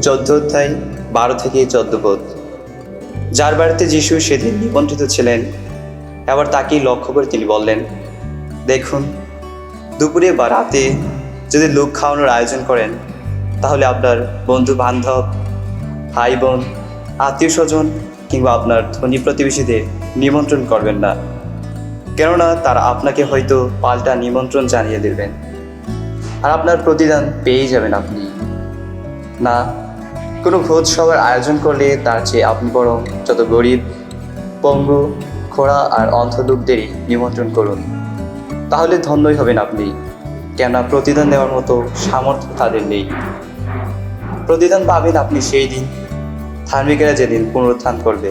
14 অধ্যায় 12 থেকে 14 পদ। যার বাড়িতে যিশু সেদিন নিমন্ত্রিত ছিলেন, এবার তাকেই লক্ষ্য করে তিনি বললেন, দেখুন, দুপুরে বা রাতে যদি লোক খাওয়ানোর আয়োজন করেন, তাহলে আপনার বন্ধু বান্ধব, ভাই বোন, আত্মীয় স্বজন কিংবা আপনার ধনী প্রতিবেশীদের নিমন্ত্রণ করবেন না, কেননা তারা আপনাকে হয়তো পাল্টা নিমন্ত্রণ জানিয়ে দেবেন, আর আপনার প্রতিদান পেয়েই যাবেন আপনি। না, কোনো ভোজ সভার আয়োজন করলে তার চেয়ে আপনি বরং যত গরিব, পঙ্গু, খোড়া আর অন্ধ লোকদেরই নিমন্ত্রণ করুন, তাহলে ধন্যই হবেন আপনি, কেননা প্রতিদান দেওয়ার মতো সামর্থ্য তাদের নেই। প্রতিদান পাবেন আপনি সেই দিন, ধার্মিকেরা যেদিন পুনরুত্থান করবে।